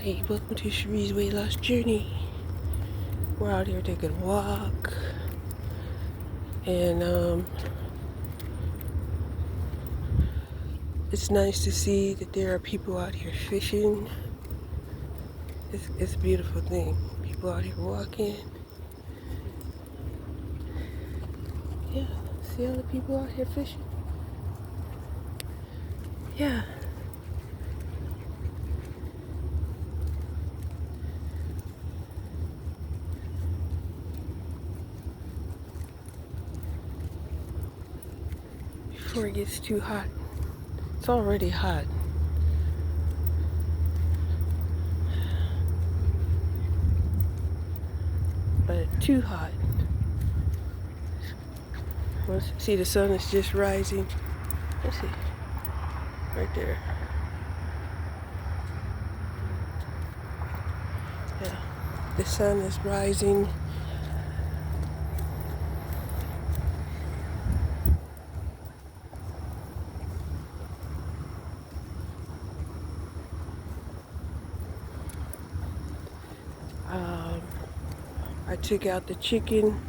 Hi, welcome to Cherie's Weight Loss Journey. We're out here taking a walk, and it's nice to see that there are people out here fishing. It's a beautiful thing. People out here walking. Yeah, see all the people out here fishing? Yeah. Before it gets too hot. It's already hot. But too hot. See, the sun is just rising. Let's see. Right there. Yeah. The sun is rising. I took out the chicken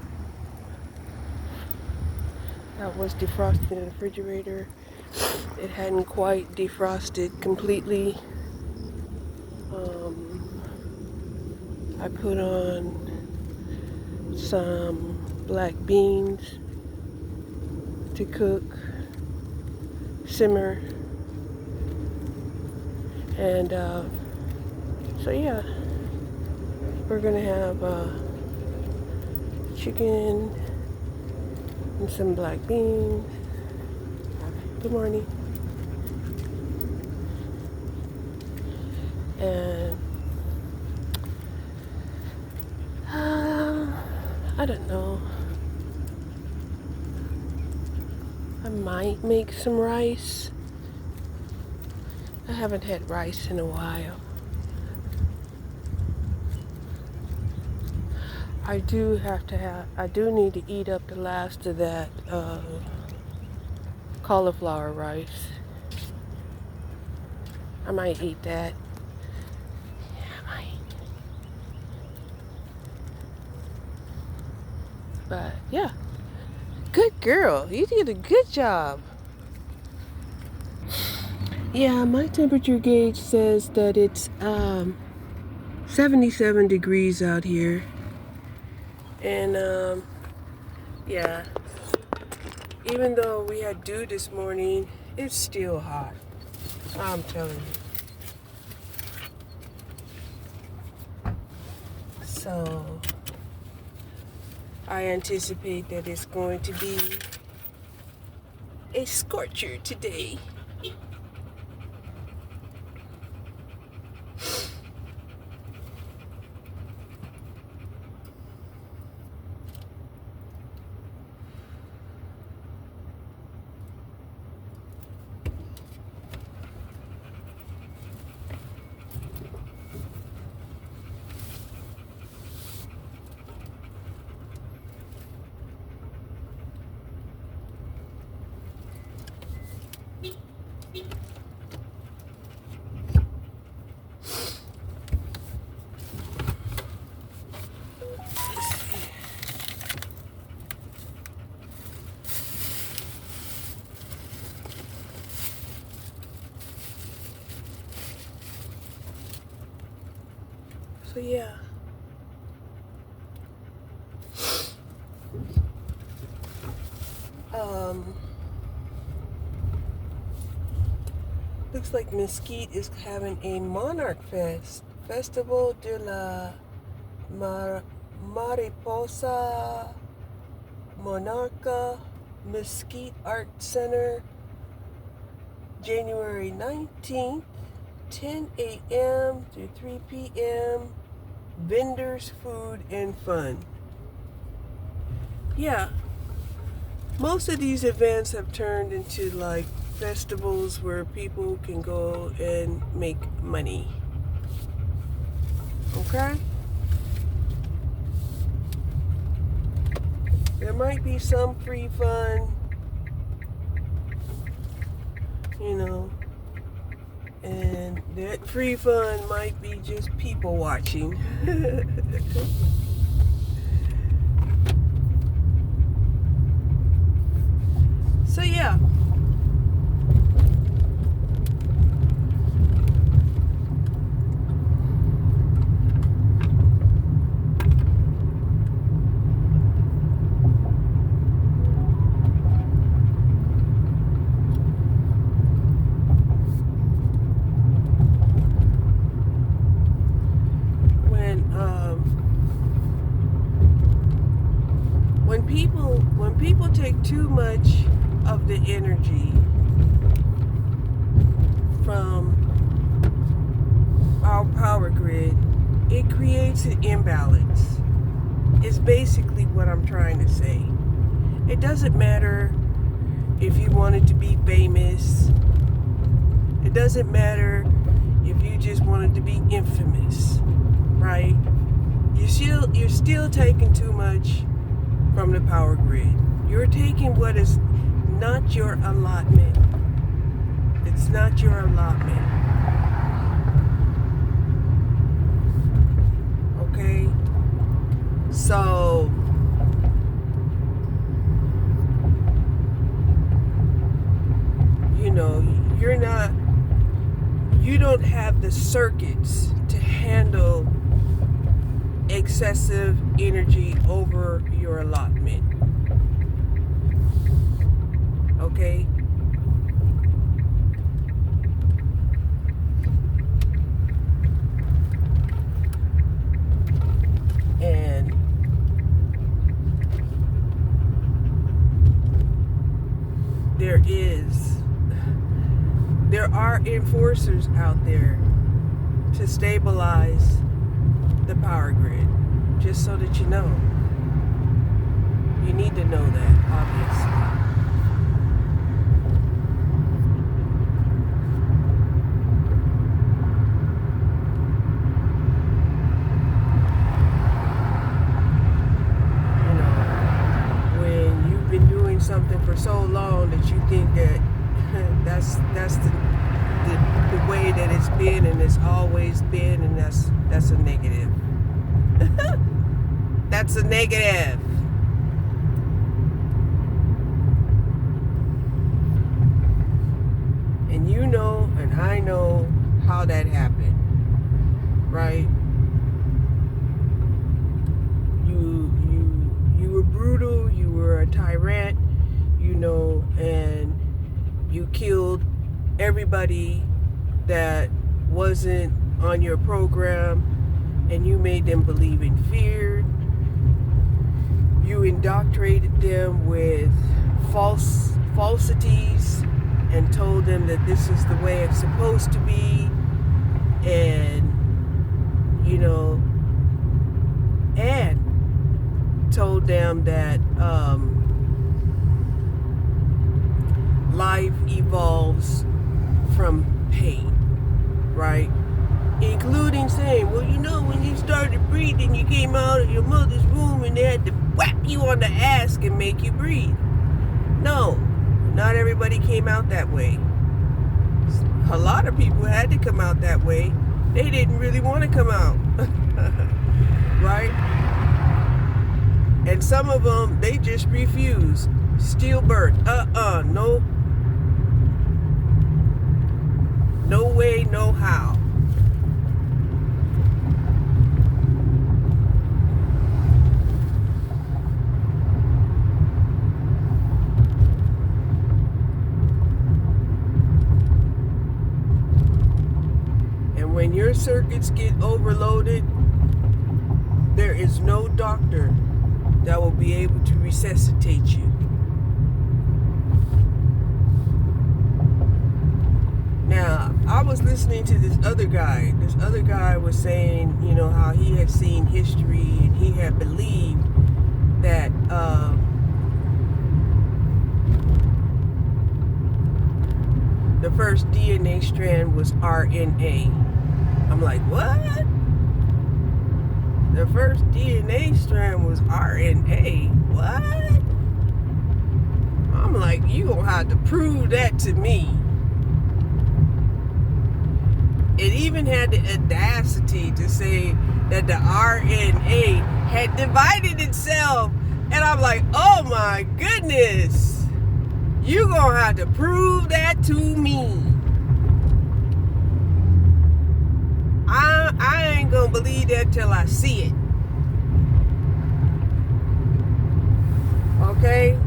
that was defrosted in the refrigerator. It hadn't quite defrosted completely. I put on some black beans to cook, simmer, and so yeah, we're gonna have chicken and some black beans. Good morning. And I don't know. I might make some rice. I haven't had rice in a while. I do need to eat up the last of that cauliflower rice. I might eat that. Yeah, I might. But yeah, good girl. You did a good job. Yeah, my temperature gauge says that it's 77 degrees out here. And yeah, even though we had dew this morning, it's still hot. I'm telling you. So I anticipate that it's going to be a scorcher today. So yeah. Looks like Mesquite is having a Monarch Fest. Festival de la Mariposa Monarca, Mesquite Art Center, January 19th, 10 a.m. to 3 p.m. Vendors, food, and fun. Yeah, most of these events have turned into like festivals where people can go and make money. Okay? There might be some free fun, you know, And that free fun might be just people watching. So yeah. When people take too much of the energy from our power grid, it creates an imbalance. It's basically what I'm trying to say. It doesn't matter if you wanted to be famous. It doesn't matter if you just wanted to be infamous, right? You're still taking too much from the power grid. You're taking what is not your allotment. It's not your allotment. Okay? So you don't have the circuits to handle excessive energy over your allotment. Okay? And there are enforcers out there to stabilize the power grid, just so that you know. You need to know that, obviously. You know, when you've been doing something for so long that you think that that's the way that it's been and it's always been, and that's a negative. That's a negative. And you know, and I know how that happened, right? You were brutal, you were a tyrant, you know, and you killed everybody that wasn't on your program, and you made them believe in fear. You indoctrinated them with falsities and told them that this is the way it's supposed to be, and you know, and told them that life evolves from pain, right? Including saying, well, you know, when you started breathing, you came out of your mother's womb and they had to whack you on the ass and make you breathe. No, not everybody came out that way. A lot of people had to come out that way. They didn't really want to come out, right? And some of them, they just refused. Stillbirth, no way, no how. And when your circuits get overloaded, there is no doctor that will be able to resuscitate you. Now, I was listening to this other guy. This other guy was saying, you know, how he had seen history and he had believed that the first DNA strand was RNA. I'm like, what? The first DNA strand was RNA? What? I'm like, you gonna have to prove that to me. it even had the audacity to say that the RNA had divided itself. And I'm like, oh my goodness, you gonna have to prove that to me. I ain't gonna believe that till I see it. Okay?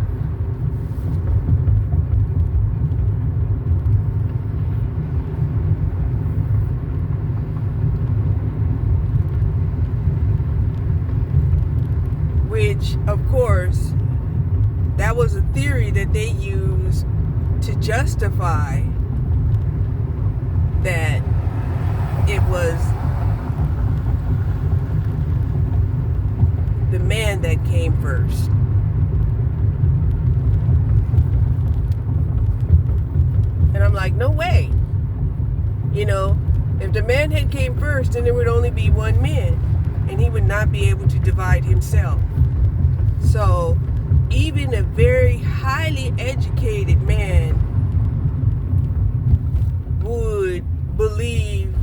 Which, of course, that was a theory that they used to justify that it was the man that came first. And I'm like, no way. You know, if the man had came first, then there would only be one man, and he would not be able to divide himself. So even a very highly educated man would believe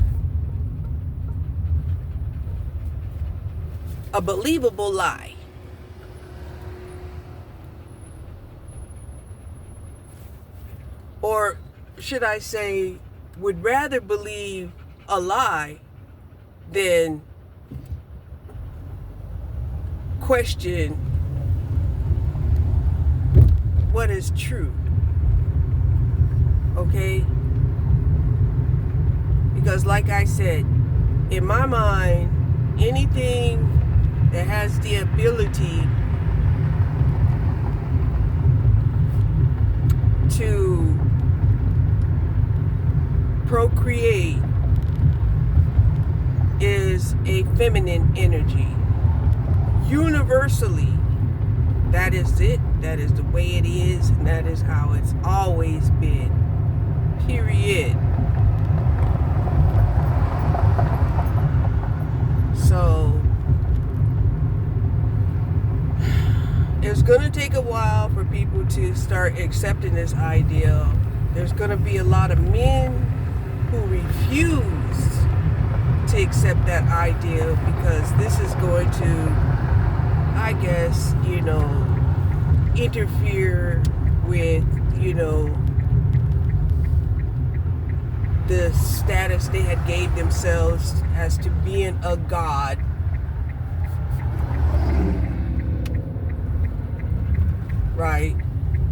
a believable lie. Or should I say, would rather believe a lie than question what is true. Okay? Because like I said, in my mind, anything that has the ability to procreate is a feminine energy. Universally, that is it. That is the way it is, and that is how it's always been. Period. So it's going to take a while for people to start accepting this idea. There's going to be a lot of men who refuse to accept that idea because this is going to, I guess, interfere with, the status they had gave themselves as to being a god. Right?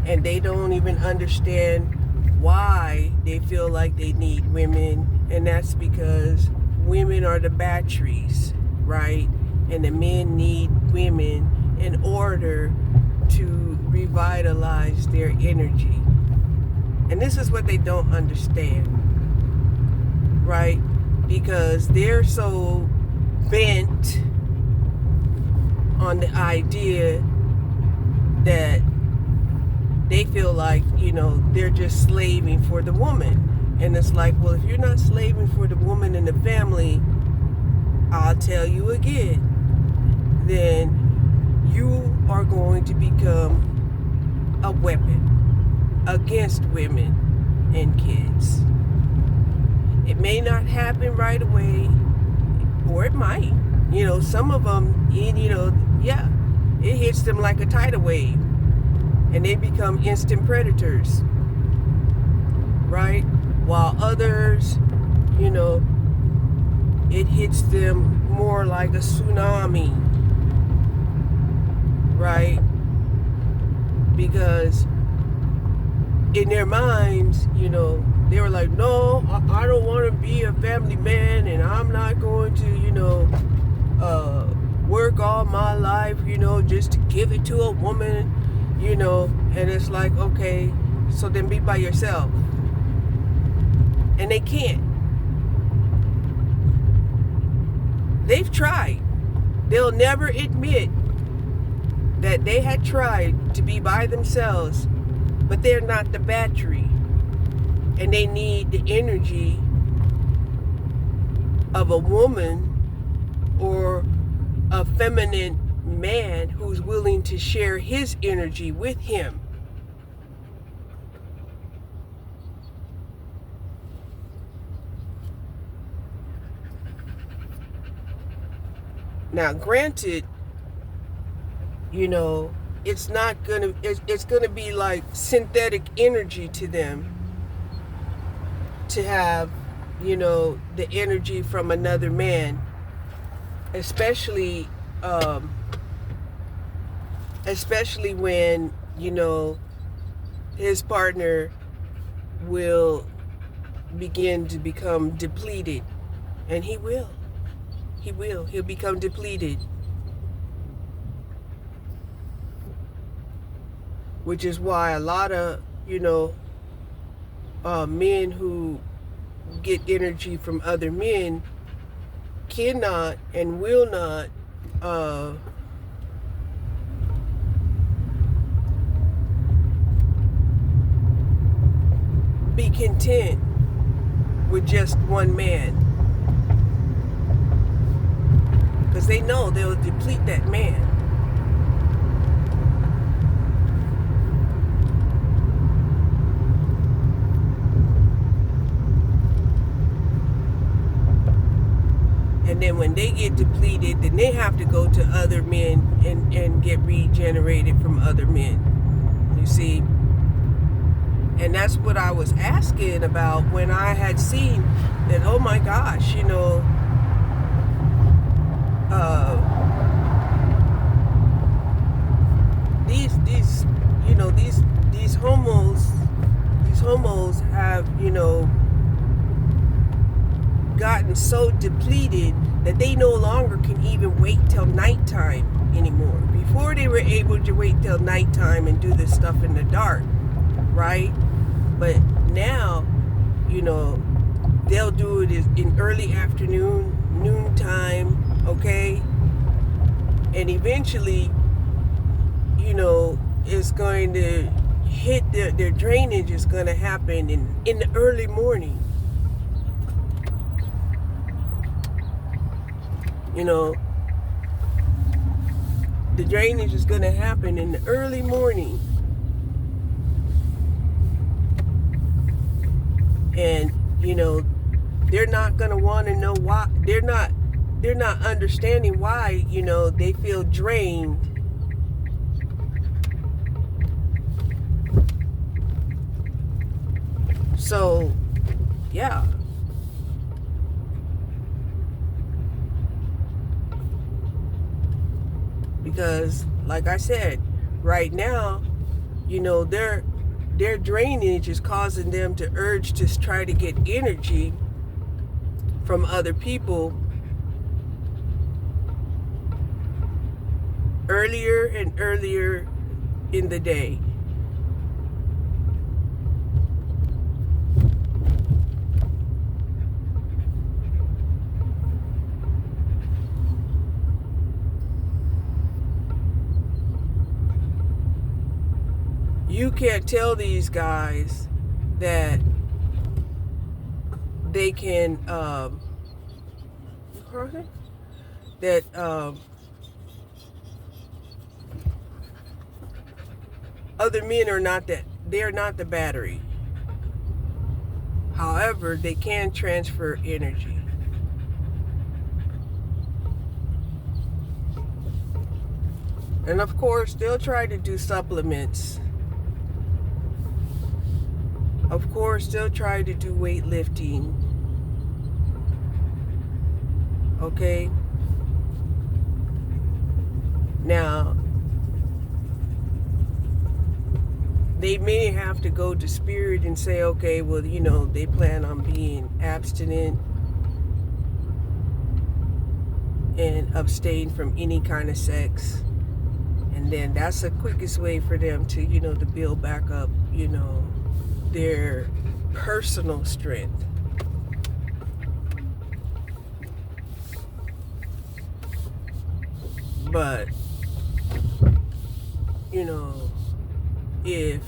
And they don't even understand why they feel like they need women, and that's because women are the batteries, right? And the men need women in order to revitalize their energy. And this is what they don't understand, right? Because they're so bent on the idea that they feel like, they're just slaving for the woman. And it's like, well, if you're not slaving for the woman in the family, I'll tell you again, then you are going to become a weapon against women and kids. It may not happen right away, or it might. Some of them, it hits them like a tidal wave, and they become instant predators, right? While others, it hits them more like a tsunami, right? Because in their minds, they were like, no, I don't want to be a family man, and I'm not going to, work all my life, just to give it to a woman, and it's like, okay, so then be by yourself. And they can't. They've tried. They'll never admit that they had tried to be by themselves, but they're not the battery. And they need the energy of a woman or a feminine man who's willing to share his energy with him. Now, granted, it's not gonna, it's gonna be like synthetic energy to them to have, the energy from another man, especially, especially when, his partner will begin to become depleted. And he will. He'll become depleted. Which is why a lot of, men who get energy from other men cannot and will not be content with just one man, because they know they'll deplete that man. And then when they get depleted, then they have to go to other men and get regenerated from other men. You see? And that's what I was asking about when I had seen that, oh my gosh, these homos have, gotten so depleted that they no longer can even wait till nighttime anymore. Before, they were able to wait till nighttime and do this stuff in the dark, right? But now, they'll do it in early afternoon, noontime, okay? And eventually, it's going to hit their drainage is going to happen in the early morning. The drainage is going to happen in the early morning. And, they're not going to want to know why. They're not understanding why, they feel drained. So, yeah. Because, like I said, right now, their drainage is causing them to urge to try to get energy from other people earlier and earlier in the day. You can't tell these guys that they can, that other men are not that, they're not the battery. However, they can transfer energy. And of course, they'll try to do supplements. Of course, they'll try to do weightlifting. Okay? Now, they may have to go to spirit and say, okay, well, they plan on being abstinent and abstain from any kind of sex. And then that's the quickest way for them to, to build back up, their personal strength. But, if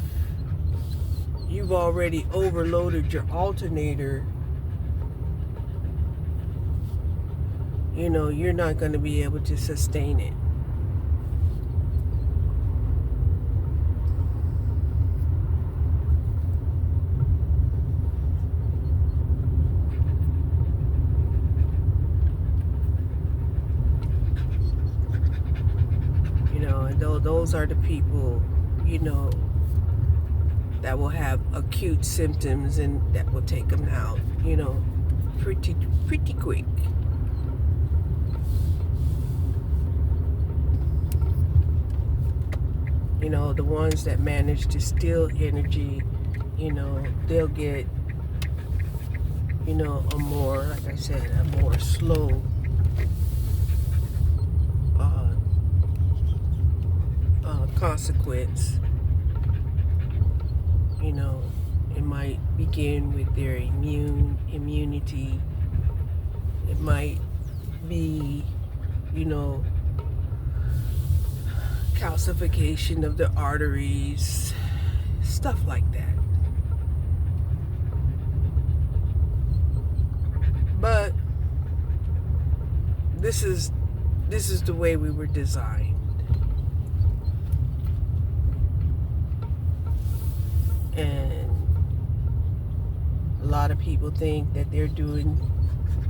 you've already overloaded your alternator, you're not going to be able to sustain it. though, those are the people, you know, that will have acute symptoms and that will take them out, you know, pretty quick. You know, the ones that manage to steal energy, you know, they'll get, you know, a more, like I said, a more slow consequence. You know, it might begin with their immunity. It might be, you know, calcification of the arteries, stuff like that. But this is the way we were designed. And a lot of people think that they're doing,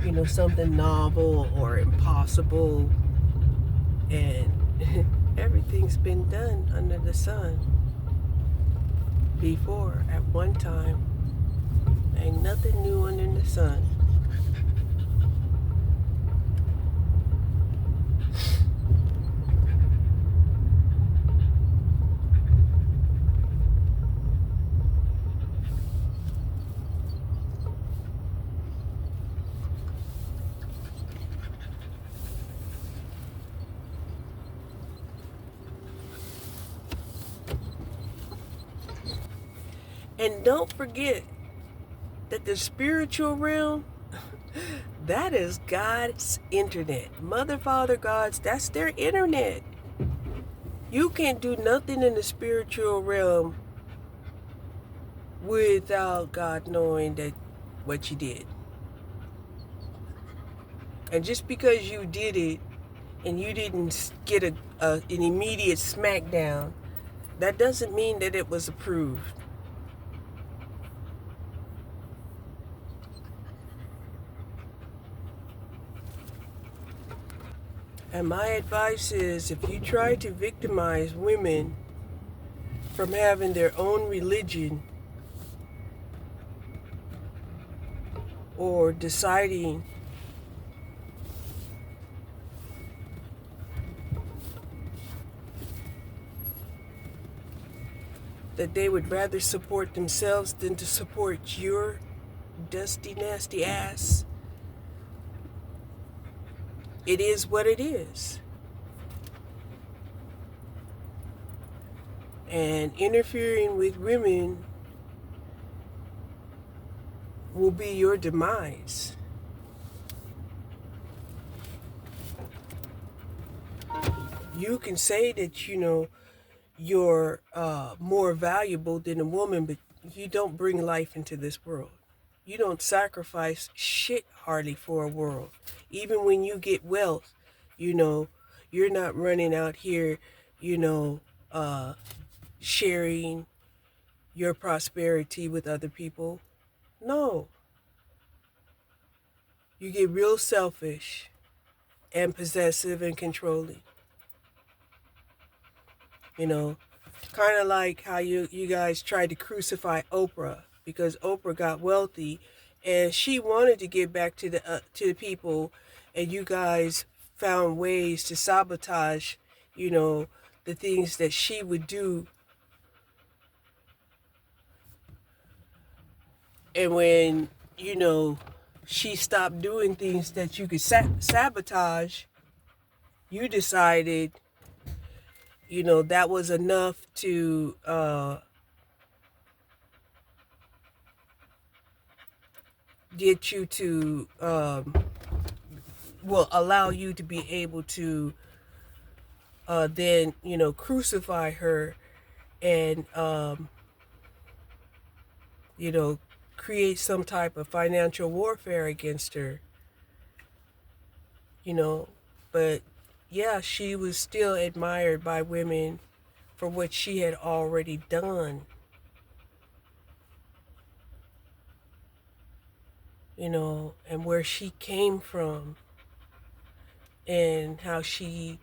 you know, something novel or impossible, and everything's been done under the sun before at one time. Ain't nothing new under the sun. And don't forget that the spiritual realm, that is God's internet. Mother, Father, God's, that's their internet. You can't do nothing in the spiritual realm without God knowing that what you did. And just because you did it and you didn't get an immediate smackdown, that doesn't mean that it was approved. And my advice is, if you try to victimize women from having their own religion or deciding that they would rather support themselves than to support your dusty, nasty ass, it is what it is. And interfering with women will be your demise. You can say that, you know, you're more valuable than a woman, but you don't bring life into this world. You don't sacrifice shit hardly for a world. Even when you get wealth, you know, you're not running out here, you know, sharing your prosperity with other people. No. You get real selfish and possessive and controlling. You know, kind of like how you guys tried to crucify Oprah because Oprah got wealthy and she wanted to give back to the people, and you guys found ways to sabotage, you know, the things that she would do. And when, you know, she stopped doing things that you could sabotage, you decided, you know, that was enough to get you to, will allow you to be able to then, you know, crucify her and, you know, create some type of financial warfare against her, you know. But yeah, she was still admired by women for what she had already done. You know, and where she came from, and how she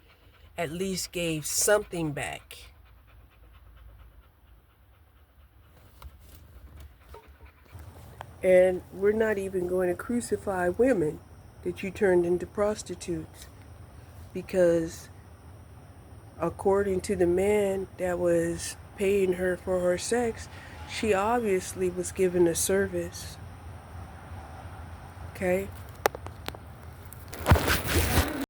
at least gave something back. And we're not even going to crucify women that you turned into prostitutes, because according to the man that was paying her for her sex, she obviously was given a service. Okay?